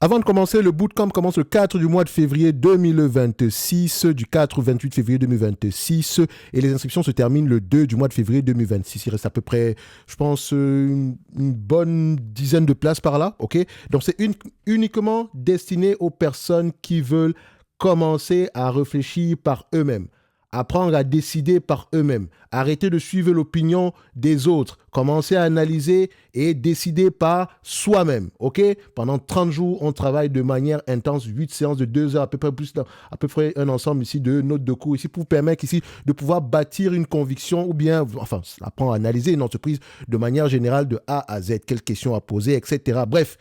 Avant de commencer, le bootcamp commence le 4 du mois de février 2026, du 4 au 28 février 2026, et les inscriptions se terminent le 2 du mois de février 2026. Il reste à peu près, je pense, une bonne dizaine de places par là, ok? Donc, c'est uniquement destiné aux personnes qui veulent commencer à réfléchir par eux-mêmes, apprendre à décider par eux-mêmes, arrêter de suivre l'opinion des autres, commencer à analyser et décider par soi-même, ok? Pendant 30 jours, on travaille de manière intense, 8 séances de 2 heures, à peu près un ensemble ici de notes de cours ici pour permettre ici de pouvoir bâtir une conviction ou bien, enfin, apprendre à analyser une entreprise de manière générale de A à Z, quelles questions à poser, etc. Bref,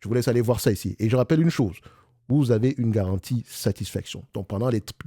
je vous laisse aller voir ça ici. Et je rappelle une chose, vous avez une garantie satisfaction. Donc,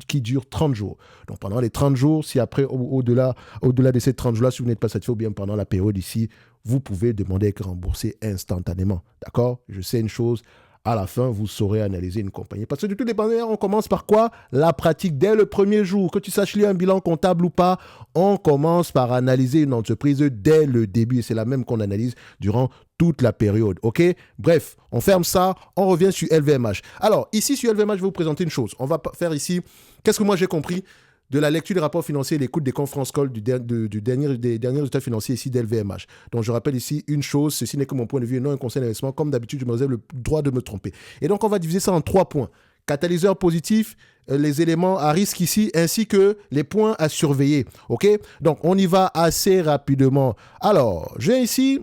qui dure 30 jours. Donc, pendant les 30 jours, si après, au-delà de ces 30 jours-là, si vous n'êtes pas satisfait ou bien pendant la période ici, vous pouvez demander à être remboursé instantanément. D'accord? Je sais une chose, à la fin, vous saurez analyser une compagnie. Parce que de toutes les manières, on commence par quoi? La pratique dès le premier jour. Que tu saches lire un bilan comptable ou pas, on commence par analyser une entreprise dès le début. Et c'est la même qu'on analyse durant toute la période, ok? Bref, on ferme ça, on revient sur LVMH. Alors, ici, sur LVMH, je vais vous présenter une chose. On va faire ici, qu'est-ce que moi j'ai compris de la lecture des rapports financiers et l'écoute des conférences calls des derniers résultats financiers ici d'LVMH. Donc, je rappelle ici une chose, ceci n'est que mon point de vue et non un conseil d'investissement. Comme d'habitude, je me réserve le droit de me tromper. Et donc, on va diviser ça en 3 points. Catalyseurs positifs, les éléments à risque ici, ainsi que les points à surveiller, ok? Donc, on y va assez rapidement. Alors, j'ai ici...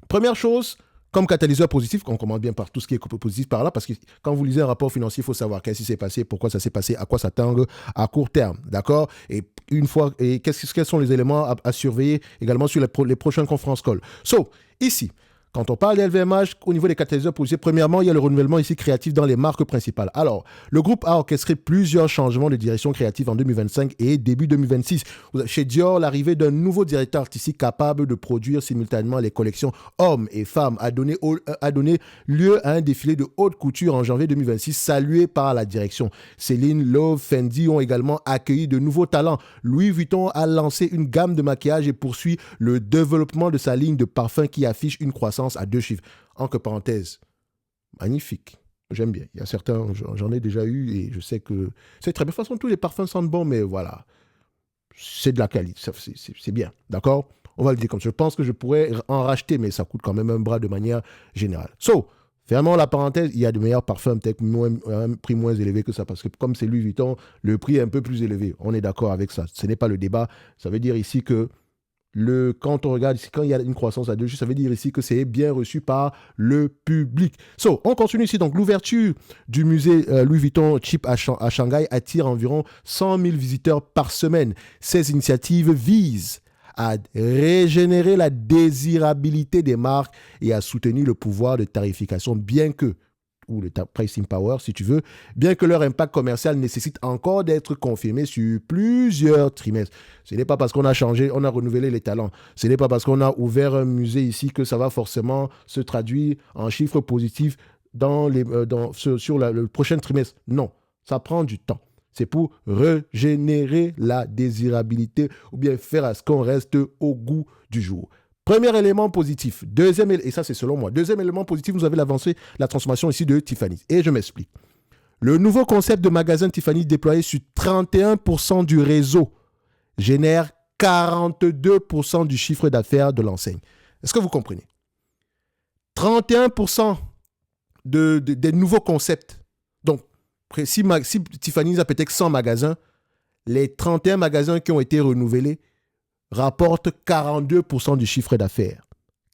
Première chose, comme catalyseur positif, on commence bien par tout ce qui est positif par là, parce que quand vous lisez un rapport financier, il faut savoir qu'est-ce qui s'est passé, pourquoi ça s'est passé, à quoi s'attendre à court terme, d'accord? Et quels sont les éléments à surveiller également sur les prochaines conférences call. Ici, quand on parle d'LVMH, au niveau des catalyseurs positifs, premièrement, il y a le renouvellement ici créatif dans les marques principales. Alors, le groupe a orchestré plusieurs changements de direction créative en 2025 et début 2026. Chez Dior, l'arrivée d'un nouveau directeur artistique capable de produire simultanément les collections hommes et femmes a donné lieu à un défilé de haute couture en janvier 2026, salué par la direction. Céline, Love, Fendi ont également accueilli de nouveaux talents. Louis Vuitton a lancé une gamme de maquillage et poursuit le développement de sa ligne de parfums qui affiche une croissance à 2 chiffres. Entre parenthèses, magnifique. J'aime bien. Il y a certains, j'en ai déjà eu et je sais que c'est très bien. De toute façon, tous les parfums sentent bon, mais voilà. C'est de la qualité. C'est bien. D'accord? On va le dire comme ça. Je pense que je pourrais en racheter, mais ça coûte quand même un bras de manière générale. Fermons la parenthèse. Il y a de meilleurs parfums, peut-être un prix moins élevé que ça, parce que comme c'est Louis Vuitton, le prix est un peu plus élevé. On est d'accord avec ça. Ce n'est pas le débat. Ça veut dire ici que quand on regarde ici, quand il y a une croissance à 2 chiffres, ça veut dire ici que c'est bien reçu par le public. On continue ici. Donc, l'ouverture du musée Louis Vuitton Chip à Shanghai attire environ 100 000 visiteurs par semaine. Ces initiatives visent à régénérer la désirabilité des marques et à soutenir le pouvoir de tarification, ou le pricing power si tu veux, bien que leur impact commercial nécessite encore d'être confirmé sur plusieurs trimestres. Ce n'est pas parce qu'on a changé, on a renouvelé les talents. Ce n'est pas parce qu'on a ouvert un musée ici que ça va forcément se traduire en chiffres positifs sur le prochain trimestre. Non, ça prend du temps. C'est pour régénérer la désirabilité ou bien faire à ce qu'on reste au goût du jour. Premier élément positif. Et ça c'est selon moi. Deuxième élément positif, vous avez la transformation ici de Tiffany. Et je m'explique. Le nouveau concept de magasin Tiffany déployé sur 31% du réseau génère 42% du chiffre d'affaires de l'enseigne. Est-ce que vous comprenez? 31% des nouveaux concepts. Donc, si Tiffany a peut-être 100 magasins, les 31 magasins qui ont été renouvelés rapporte 42% du chiffre d'affaires.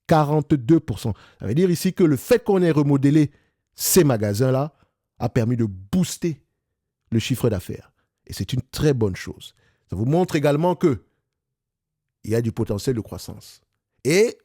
42%. Ça veut dire ici que le fait qu'on ait remodelé ces magasins-là a permis de booster le chiffre d'affaires. Et c'est une très bonne chose. Ça vous montre également qu'il y a du potentiel de croissance. Et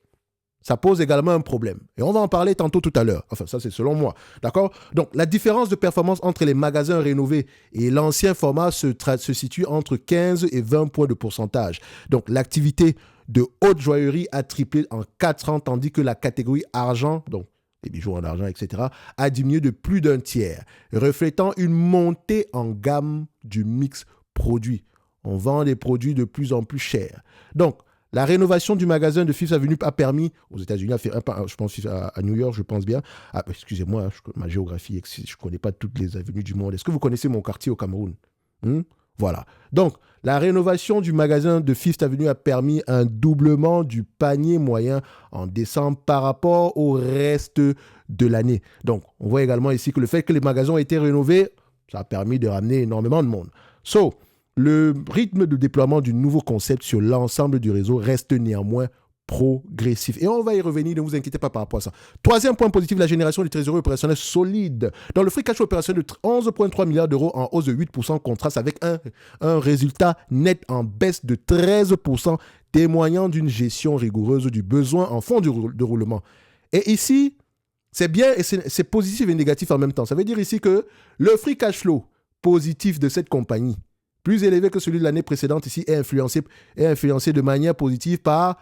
ça pose également un problème. Et on va en parler tantôt tout à l'heure. Enfin, ça, c'est selon moi. D'accord? Donc, la différence de performance entre les magasins rénovés et l'ancien format se situe entre 15 et 20 points de pourcentage. Donc, l'activité de haute joaillerie a triplé en 4 ans, tandis que la catégorie argent, donc les bijoux en argent, etc., a diminué de plus d'un tiers, reflétant une montée en gamme du mix produit. On vend des produits de plus en plus chers. Donc, La rénovation du magasin de Fifth Avenue a permis, aux États-Unis, je pense à New York, je pense bien. Ah, excusez-moi, ma géographie, je ne connais pas toutes les avenues du monde. Est-ce que vous connaissez mon quartier au Cameroun? Voilà. Donc, la rénovation du magasin de Fifth Avenue a permis un doublement du panier moyen en décembre par rapport au reste de l'année. Donc, on voit également ici que le fait que les magasins ont été rénovés, ça a permis de ramener énormément de monde. Le rythme de déploiement du nouveau concept sur l'ensemble du réseau reste néanmoins progressif. Et on va y revenir, ne vous inquiétez pas par rapport à ça. Troisième point positif, la génération de trésorerie opérationnelle solide. Dans le free cash flow opérationnel de 11,3 milliards d'euros en hausse de 8%, contraste avec un résultat net en baisse de 13%, témoignant d'une gestion rigoureuse du besoin en fonds de roulement. Et ici, c'est bien et c'est positif et négatif en même temps. Ça veut dire ici que le free cash flow positif de cette compagnie, plus élevé que celui de l'année précédente, ici, est influencé de manière positive par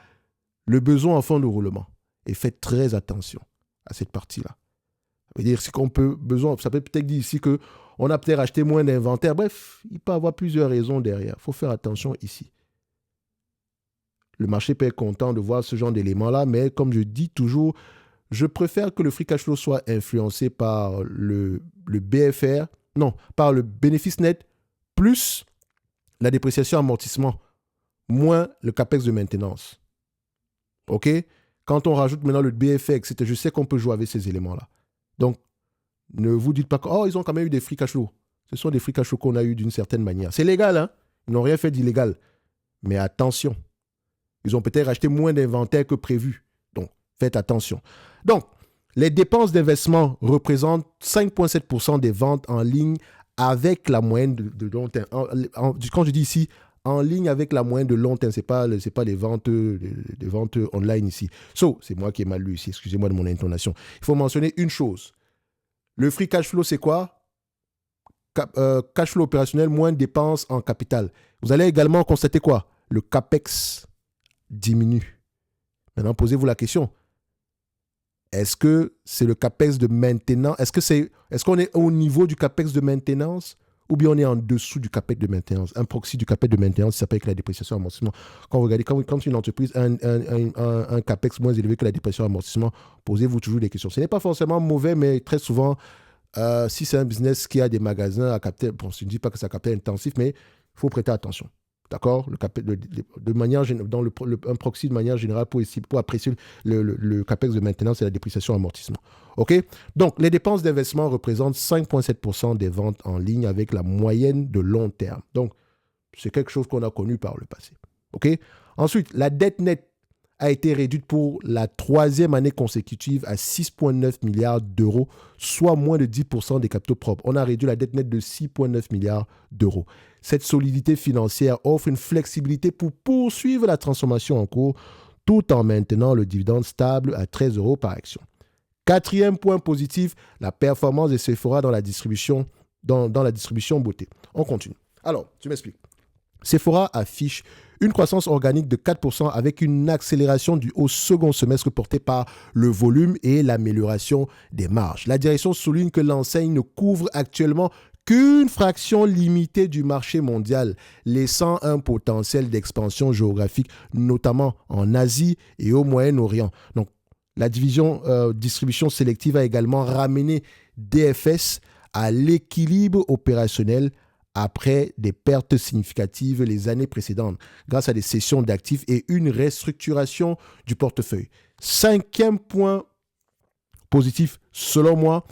le besoin en fonds de roulement. Et faites très attention à cette partie-là. Ça veut dire ça peut peut-être dire ici qu'on a peut-être acheté moins d'inventaire. Bref, il peut y avoir plusieurs raisons derrière. Il faut faire attention ici. Le marché peut être content de voir ce genre d'éléments-là, mais comme je dis toujours, je préfère que le free cash flow soit influencé par le BFR, par le bénéfice net, plus la dépréciation amortissement, moins le capex de maintenance. OK? Quand on rajoute maintenant le BFR, etc., je sais qu'on peut jouer avec ces éléments-là. Donc, ne vous dites pas que, ils ont quand même eu des free cash flow. Ce sont des free cash flow qu'on a eu d'une certaine manière. C'est légal, hein? Ils n'ont rien fait d'illégal. Mais attention, ils ont peut-être acheté moins d'inventaire que prévu. Donc, faites attention. Donc, les dépenses d'investissement représentent 5,7% des ventes en ligne avec la moyenne de long terme. Quand je dis ici, en ligne avec la moyenne de long terme, ce n'est pas les ventes online ici. C'est moi qui ai mal lu ici, excusez-moi de mon intonation. Il faut mentionner une chose. Le free cash flow, c'est quoi? Cash flow opérationnel moins dépenses en capital. Vous allez également constater quoi? Le capex diminue. Maintenant, posez-vous la question. Est-ce que c'est le capex de maintenance? Est-ce qu'on est au niveau du capex de maintenance ou bien on est en dessous du capex de maintenance? Un proxy du capex de maintenance, ça s'appelle la dépréciation amortissement. Quand vous regardez, quand une entreprise a un capex moins élevé que la dépréciation amortissement, posez-vous toujours des questions. Ce n'est pas forcément mauvais, mais très souvent, si c'est un business qui a des magasins à capter, je ne dis pas que c'est un capital intensif, mais il faut prêter attention. D'accord? Un proxy de manière générale pour apprécier le capex de maintenance et la dépréciation amortissement. OK? Donc, les dépenses d'investissement représentent 5,7% des ventes en ligne avec la moyenne de long terme. Donc, c'est quelque chose qu'on a connu par le passé. OK? Ensuite, la dette nette a été réduite pour la troisième année consécutive à 6,9 milliards d'euros, soit moins de 10% des capitaux propres. On a réduit la dette nette de 6,9 milliards d'euros. Cette solidité financière offre une flexibilité pour poursuivre la transformation en cours tout en maintenant le dividende stable à 13 euros par action. Quatrième point positif, la performance de Sephora dans la distribution beauté. On continue. Alors, tu m'expliques. Sephora affiche une croissance organique de 4% avec une accélération au second semestre portée par le volume et l'amélioration des marges. La direction souligne que l'enseigne ne couvre actuellement qu'une fraction limitée du marché mondial, laissant un potentiel d'expansion géographique, notamment en Asie et au Moyen-Orient. Donc, la division distribution sélective a également ramené DFS à l'équilibre opérationnel après des pertes significatives les années précédentes, grâce à des cessions d'actifs et une restructuration du portefeuille. Cinquième point positif, selon moi,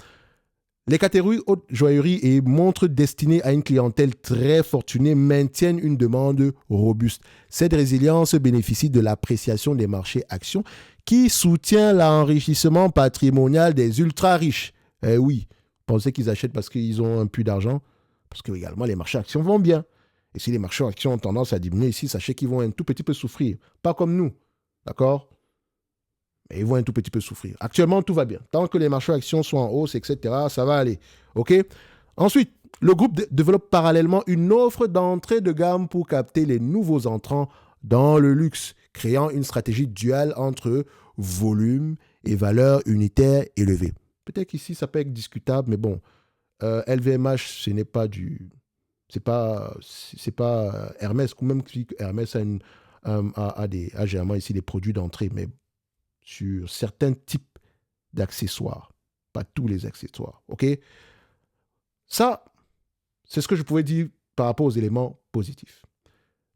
les catégories haute joaillerie et montres destinées à une clientèle très fortunée maintiennent une demande robuste. Cette résilience bénéficie de l'appréciation des marchés actions qui soutient l'enrichissement patrimonial des ultra-riches. Eh oui, pensez qu'ils achètent parce qu'ils ont un puits d'argent, parce que également les marchés actions vont bien. Et si les marchés actions ont tendance à diminuer ici, sachez qu'ils vont un tout petit peu souffrir. Pas comme nous, d'accord? Mais ils vont un tout petit peu souffrir. Actuellement, tout va bien. Tant que les marchés actions sont en hausse, etc., ça va aller. OK? Ensuite, le groupe développe parallèlement une offre d'entrée de gamme pour capter les nouveaux entrants dans le luxe, créant une stratégie duale entre volume et valeur unitaire élevée. Peut-être qu'ici, ça peut être discutable, mais bon, LVMH, ce n'est pas c'est pas Hermès, ou même que Hermès a à généralement ici des produits d'entrée, mais sur certains types d'accessoires, pas tous les accessoires. OK? Ça, c'est ce que je pouvais dire par rapport aux éléments positifs.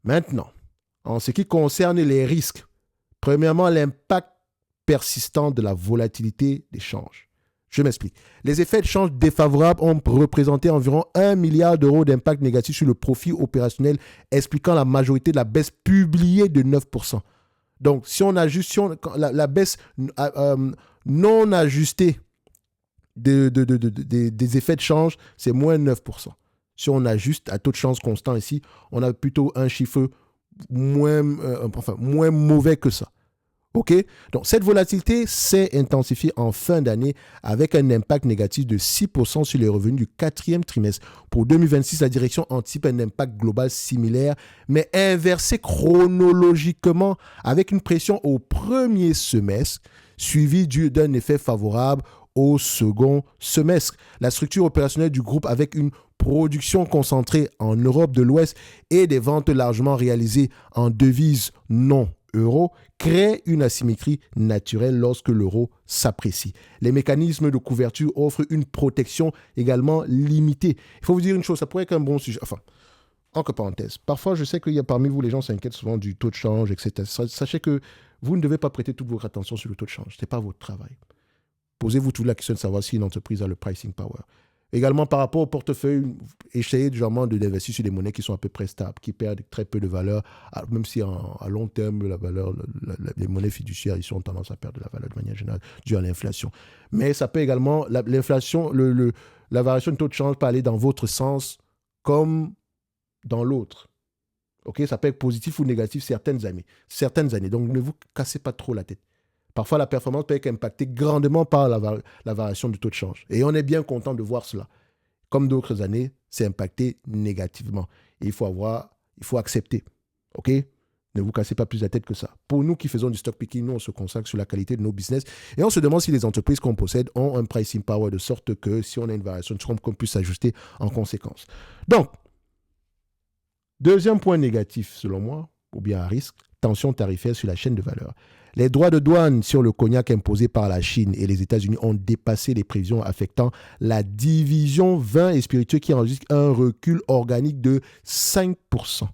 Maintenant, en ce qui concerne les risques, premièrement, l'impact persistant de la volatilité des changes. Je m'explique. Les effets de change défavorables ont représenté environ 1 milliard d'euros d'impact négatif sur le profit opérationnel, expliquant la majorité de la baisse publiée de 9%. Donc, si on ajuste, la baisse non ajustée des effets de change, c'est moins 9%. Si on ajuste à taux de change constant ici, on a plutôt un chiffre moins mauvais que ça. OK? Donc, cette volatilité s'est intensifiée en fin d'année avec un impact négatif de 6% sur les revenus du quatrième trimestre. Pour 2026, la direction anticipe un impact global similaire, mais inversé chronologiquement avec une pression au premier semestre, suivie d'un effet favorable au second semestre. La structure opérationnelle du groupe avec une production concentrée en Europe de l'Ouest et des ventes largement réalisées en devises non euro crée une asymétrie naturelle lorsque l'euro s'apprécie. Les mécanismes de couverture offrent une protection également limitée. Il faut vous dire une chose, ça pourrait être un bon sujet. Enfin, entre parenthèses, parfois je sais qu'il y a parmi vous, les gens s'inquiètent souvent du taux de change, etc. Sachez que vous ne devez pas prêter toute votre attention sur le taux de change. Ce n'est pas votre travail. Posez-vous toute la question de savoir si une entreprise a le pricing power. Également, par rapport au portefeuille, essayez d'investir sur des monnaies qui sont à peu près stables, qui perdent très peu de valeur, même si à long terme, la valeur, les monnaies fiduciaires, ils ont tendance à perdre de la valeur de manière générale due à l'inflation. Mais ça peut également, l'inflation, la variation de taux de change peut aller dans votre sens comme dans l'autre. OK? Ça peut être positif ou négatif certaines années. Donc, ne vous cassez pas trop la tête. Parfois, la performance peut être impactée grandement par la variation du taux de change. Et on est bien content de voir cela. Comme d'autres années, c'est impacté négativement. Et il faut accepter. OK? Ne vous cassez pas plus la tête que ça. Pour nous qui faisons du stock picking, nous, on se consacre sur la qualité de nos business. Et on se demande si les entreprises qu'on possède ont un pricing power de sorte que si on a une variation de trompe, qu'on puisse s'ajuster en conséquence. Donc, deuxième point négatif, selon moi, ou bien à risque, tension tarifaire sur la chaîne de valeur. Les droits de douane sur le cognac imposés par la Chine et les États-Unis ont dépassé les prévisions affectant la division vin et spiritueux qui enregistre un recul organique de 5%.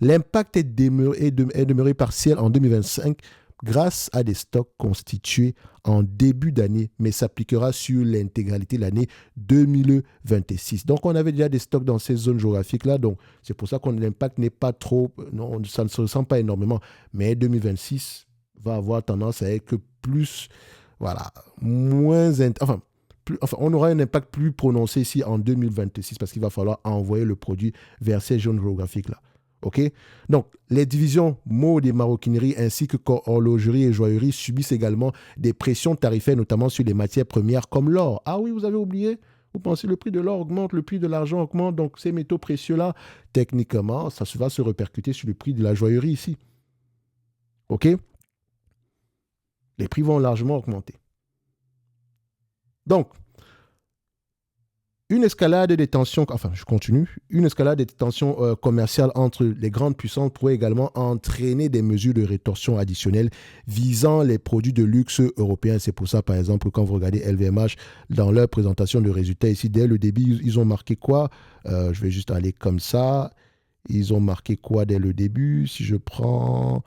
L'impact est demeuré partiel en 2025 grâce à des stocks constitués en début d'année, mais s'appliquera sur l'intégralité de l'année 2026. Donc, on avait déjà des stocks dans ces zones géographiques-là, donc c'est pour ça que l'impact n'est pas trop, non, ça ne se ressent pas énormément, mais 2026 va avoir tendance à être plus, voilà, on aura un impact plus prononcé ici en 2026 parce qu'il va falloir envoyer le produit vers ces zones géographiques-là. OK? Donc, les divisions mode et maroquinerie ainsi que horlogerie et joaillerie subissent également des pressions tarifaires, notamment sur les matières premières comme l'or. Ah oui, vous avez oublié? Vous pensez que le prix de l'or augmente, le prix de l'argent augmente, donc ces métaux précieux-là, techniquement, ça va se répercuter sur le prix de la joaillerie ici. OK? Les prix vont largement augmenter. Donc, une escalade des tensions, une escalade des tensions commerciales entre les grandes puissances pourrait également entraîner des mesures de rétorsion additionnelles visant les produits de luxe européens. C'est pour ça, par exemple, quand vous regardez LVMH, dans leur présentation de résultats ici, dès le début, ils ont marqué quoi? Je vais juste aller comme ça. Ils ont marqué quoi dès le début? Si je prends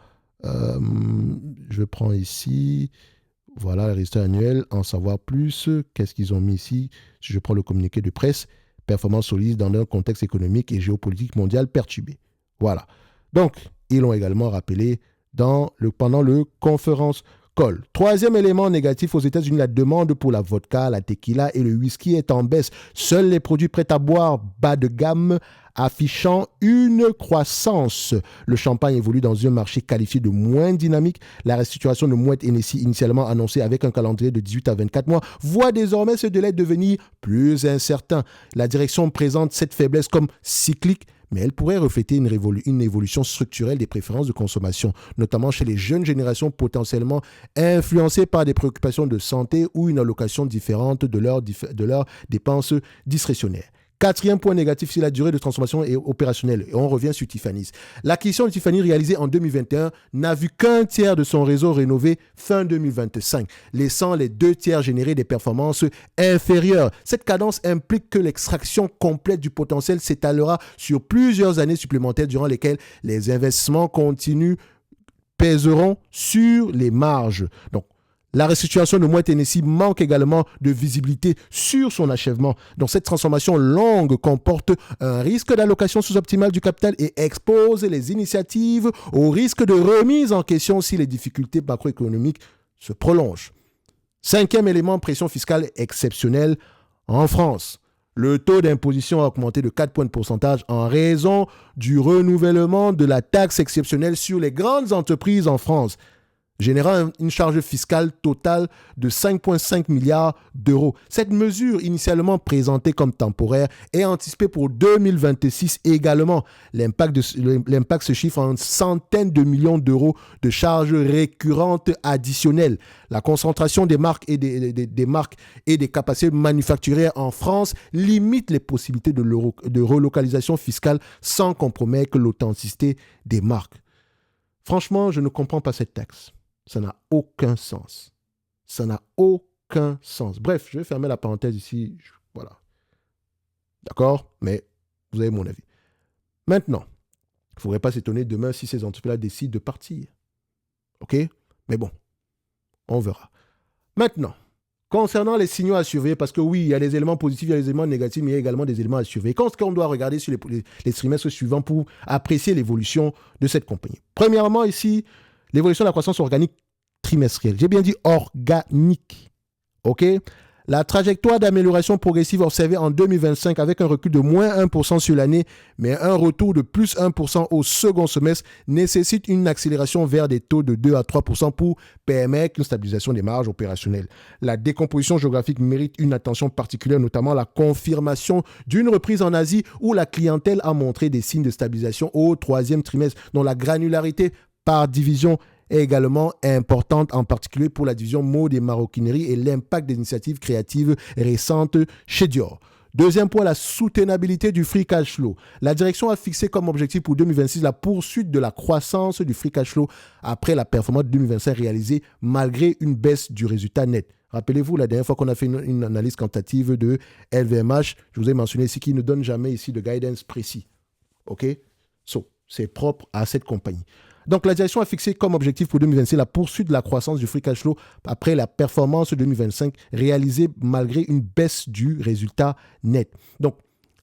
ici, voilà le résultat annuel, en savoir plus. Qu'est-ce qu'ils ont mis ici? Si je prends le communiqué de presse, performance solide dans un contexte économique et géopolitique mondial perturbé. Voilà. Donc, ils l'ont également rappelé pendant le conférence call. Troisième élément négatif aux États-Unis, la demande pour la vodka, la tequila et le whisky est en baisse. Seuls les produits prêts à boire bas de gamme affichant une croissance. Le champagne évolue dans un marché qualifié de moins dynamique. La restructuration de Moët Hennessy, initialement annoncée avec un calendrier de 18 à 24 mois, voit désormais ce délai devenir plus incertain. La direction présente cette faiblesse comme cyclique, mais elle pourrait refléter une évolution structurelle des préférences de consommation, notamment chez les jeunes générations potentiellement influencées par des préoccupations de santé ou une allocation différente de leurs dépenses discrétionnaires. Quatrième point négatif, c'est la durée de transformation est opérationnelle. Et on revient sur Tiffany's. L'acquisition de Tiffany réalisée en 2021 n'a vu qu'un tiers de son réseau rénové fin 2025, laissant les 2 tiers générer des performances inférieures. Cette cadence implique que l'extraction complète du potentiel s'étalera sur plusieurs années supplémentaires durant lesquelles les investissements continus pèseront sur les marges. Donc, la restructuration de Moët Hennessy manque également de visibilité sur son achèvement. Donc, cette transformation longue comporte un risque d'allocation sous-optimale du capital et expose les initiatives au risque de remise en question si les difficultés macroéconomiques se prolongent. Cinquième élément, pression fiscale exceptionnelle en France. Le taux d'imposition a augmenté de 4 points de pourcentage en raison du renouvellement de la taxe exceptionnelle sur les grandes entreprises en France, générant une charge fiscale totale de 5,5 milliards d'euros. Cette mesure, initialement présentée comme temporaire, est anticipée pour 2026 également. L'impact se chiffre en centaines de millions d'euros de charges récurrentes additionnelles. La concentration des marques et des capacités manufacturières en France limite les possibilités de relocalisation fiscale sans compromettre l'authenticité des marques. Franchement, je ne comprends pas cette taxe. Ça n'a aucun sens. Ça n'a aucun sens. Bref, je vais fermer la parenthèse ici. Voilà. D'accord? Mais vous avez mon avis. Maintenant, il ne faudrait pas s'étonner demain si ces entreprises-là décident de partir. OK? Mais bon, on verra. Maintenant, concernant les signaux à surveiller, parce que oui, il y a des éléments positifs, il y a des éléments négatifs, mais il y a également des éléments à surveiller. Qu'est-ce qu'on doit regarder sur les trimestres suivants pour apprécier l'évolution de cette compagnie? Premièrement, ici, l'évolution de la croissance organique trimestrielle. J'ai bien dit organique. OK? La trajectoire d'amélioration progressive observée en 2025 avec un recul de moins 1% sur l'année, mais un retour de plus 1% au second semestre nécessite une accélération vers des taux de 2 à 3% pour permettre une stabilisation des marges opérationnelles. La décomposition géographique mérite une attention particulière, notamment la confirmation d'une reprise en Asie où la clientèle a montré des signes de stabilisation au troisième trimestre, dont la granularité par division est également importante, en particulier pour la division mode et maroquinerie et l'impact des initiatives créatives récentes chez Dior. Deuxième point, la soutenabilité du free cash flow. La direction a fixé comme objectif pour 2026 la poursuite de la croissance du free cash flow après la performance de 2025 réalisée malgré une baisse du résultat net. Rappelez-vous, la dernière fois qu'on a fait une analyse quantitative de LVMH, je vous ai mentionné ici qu'il ne donne jamais ici de guidance précis. OK? C'est propre à cette compagnie. Donc, la direction a fixé comme objectif pour 2026 la poursuite de la croissance du free cash flow après la performance 2025 réalisée malgré une baisse du résultat net. Donc,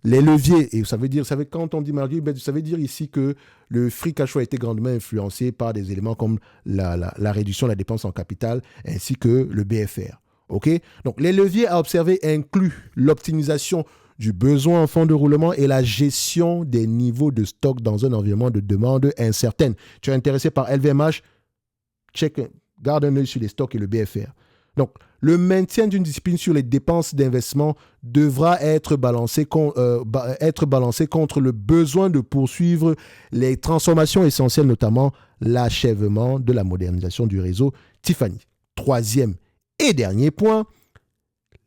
les leviers, et ça veut dire, quand on dit malgré, ça veut dire ici que le free cash flow a été grandement influencé par des éléments comme la réduction de la dépense en capital ainsi que le BFR. OK? Donc, les leviers à observer incluent l'optimisation du besoin en fonds de roulement et la gestion des niveaux de stock dans un environnement de demande incertaine. Tu es intéressé par LVMH? Garde un œil sur les stocks et le BFR. Donc, le maintien d'une discipline sur les dépenses d'investissement devra être balancé contre le besoin de poursuivre les transformations essentielles, notamment l'achèvement de la modernisation du réseau Tiffany. Troisième et dernier point,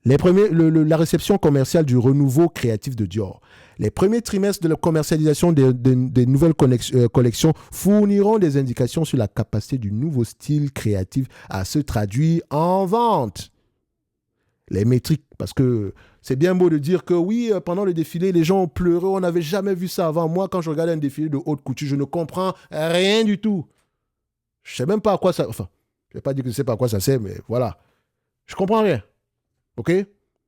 la réception commerciale du renouveau créatif de Dior. Les premiers trimestres de la commercialisation des nouvelles collections fourniront des indications sur la capacité du nouveau style créatif à se traduire en vente. Les métriques, parce que c'est bien beau de dire que oui, pendant le défilé, les gens ont pleuré, on n'avait jamais vu ça avant. Moi, quand je regarde un défilé de haute couture, je ne comprends rien du tout. Je ne sais même pas à quoi ça... Enfin, je ne vais pas dire que je ne sais pas à quoi ça sert, mais voilà. Je ne comprends rien. OK? Il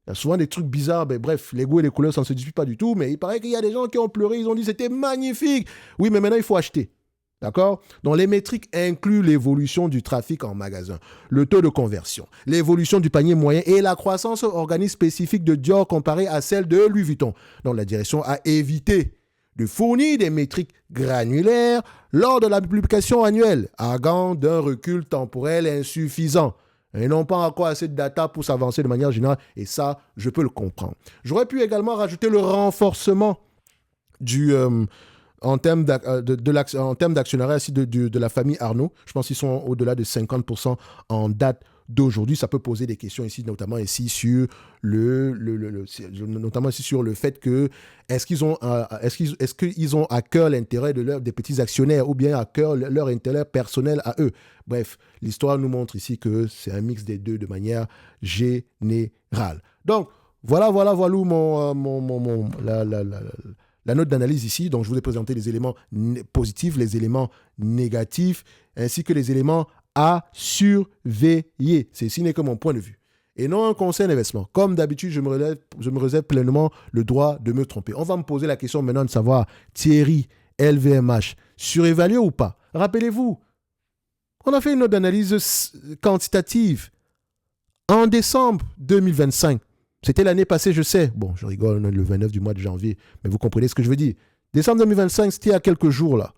y a souvent des trucs bizarres, mais bref, les goûts et les couleurs, ça ne se discute pas du tout, mais il paraît qu'il y a des gens qui ont pleuré, ils ont dit c'était magnifique. Oui, mais maintenant, il faut acheter. D'accord? Donc, les métriques incluent l'évolution du trafic en magasin, le taux de conversion, l'évolution du panier moyen et la croissance organique spécifique de Dior comparée à celle de Louis Vuitton. Donc, la direction a évité de fournir des métriques granulaires lors de la publication annuelle, arguant d'un recul temporel insuffisant. Et non pas encore assez de data pour s'avancer de manière générale. Et ça, je peux le comprendre. J'aurais pu également rajouter le renforcement en termes d'actionnariat de la famille Arnault. Je pense qu'ils sont au-delà de 50% en date d'aujourd'hui. Ça peut poser des questions ici, notamment ici sur notamment ici sur le fait que est-ce qu'ils ont à cœur l'intérêt des petits actionnaires ou bien à cœur leur intérêt personnel à eux. Bref, l'histoire nous montre ici que c'est un mix des deux de manière générale. Donc, voilà la note d'analyse ici. Donc, je vous ai présenté les éléments positifs, les éléments négatifs, ainsi que les éléments à surveiller. Ceci n'est que mon point de vue. Et non un conseil d'investissement. Comme d'habitude, je me réserve pleinement le droit de me tromper. On va me poser la question maintenant de savoir, Thierry, LVMH, surévalué ou pas? Rappelez-vous, on a fait une note d'analyse quantitative en décembre 2025. C'était l'année passée, je sais. Bon, je rigole, le 29 du mois de janvier, mais vous comprenez ce que je veux dire. Décembre 2025, c'était il y a quelques jours, là.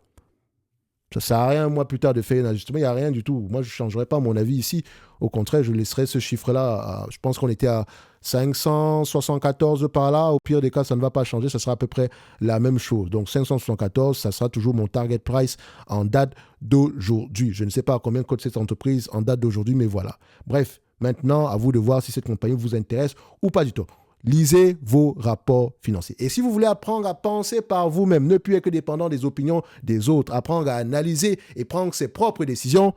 Ça ne sert à rien, un mois plus tard, de faire un ajustement. Il n'y a rien du tout. Moi, je ne changerai pas mon avis ici. Au contraire, je laisserai ce chiffre-là. Je pense qu'on était à 574 par là. Au pire des cas, ça ne va pas changer. Ça sera à peu près la même chose. Donc, 574, ça sera toujours mon target price en date d'aujourd'hui. Je ne sais pas à combien coûte cette entreprise en date d'aujourd'hui, mais voilà. Bref. Maintenant, à vous de voir si cette compagnie vous intéresse ou pas du tout. Lisez vos rapports financiers. Et si vous voulez apprendre à penser par vous-même, ne plus être dépendant des opinions des autres, apprendre à analyser et prendre ses propres décisions,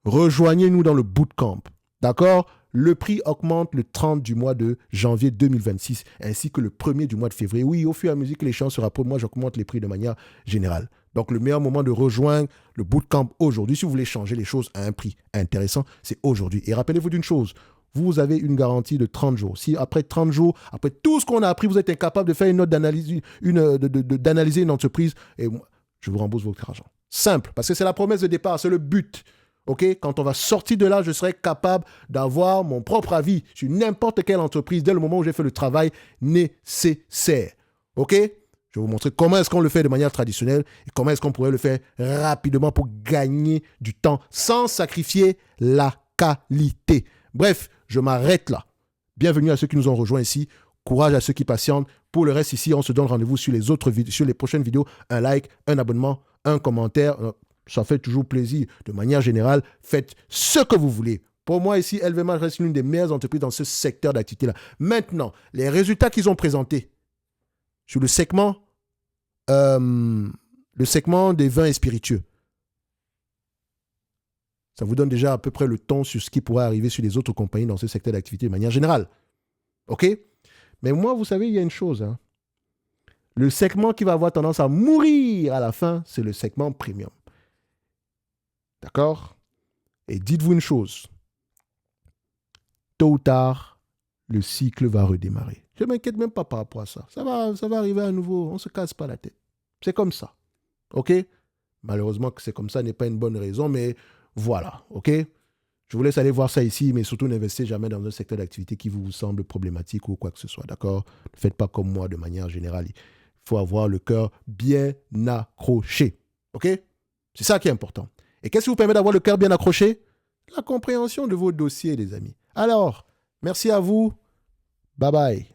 rejoignez-nous dans le bootcamp. D'accord? Le prix augmente le 30 du mois de janvier 2026 ainsi que le 1er du mois de février. Oui, au fur et à mesure que les chances se rapprochent, moi, j'augmente les prix de manière générale. Donc, le meilleur moment de rejoindre le bootcamp aujourd'hui, si vous voulez changer les choses à un prix intéressant, c'est aujourd'hui. Et rappelez-vous d'une chose, vous avez une garantie de 30 jours. Si après 30 jours, après tout ce qu'on a appris, vous êtes incapable de faire une note d'analyse, d'analyser une entreprise, et je vous rembourse votre argent. Simple, parce que c'est la promesse de départ, c'est le but. OK? Quand on va sortir de là, je serai capable d'avoir mon propre avis sur n'importe quelle entreprise dès le moment où j'ai fait le travail nécessaire. OK? Je vais vous montrer comment est-ce qu'on le fait de manière traditionnelle et comment est-ce qu'on pourrait le faire rapidement pour gagner du temps sans sacrifier la qualité. Bref, je m'arrête là. Bienvenue à ceux qui nous ont rejoints ici. Courage à ceux qui patientent. Pour le reste ici, on se donne rendez-vous sur les prochaines vidéos. Un like, un abonnement, un commentaire. Ça fait toujours plaisir. De manière générale, faites ce que vous voulez. Pour moi, ici, LVMH reste l'une des meilleures entreprises dans ce secteur d'activité-là. Maintenant, les résultats qu'ils ont présentés sur le segment des vins et spiritueux. Ça vous donne déjà à peu près le ton sur ce qui pourrait arriver sur les autres compagnies dans ce secteur d'activité de manière générale. OK? Mais moi, vous savez, il y a une chose. Hein. Le segment qui va avoir tendance à mourir à la fin, c'est le segment premium. D'accord? Et dites-vous une chose. Tôt ou tard, le cycle va redémarrer. Je ne m'inquiète même pas par rapport à ça. Ça va arriver à nouveau. On ne se casse pas la tête. C'est comme ça. OK? Malheureusement que c'est comme ça n'est pas une bonne raison, mais voilà. OK? Je vous laisse aller voir ça ici, mais surtout n'investissez jamais dans un secteur d'activité qui vous semble problématique ou quoi que ce soit. D'accord? Ne faites pas comme moi de manière générale. Il faut avoir le cœur bien accroché. OK? C'est ça qui est important. Et qu'est-ce qui vous permet d'avoir le cœur bien accroché? La compréhension de vos dossiers, les amis. Alors, merci à vous. Bye bye.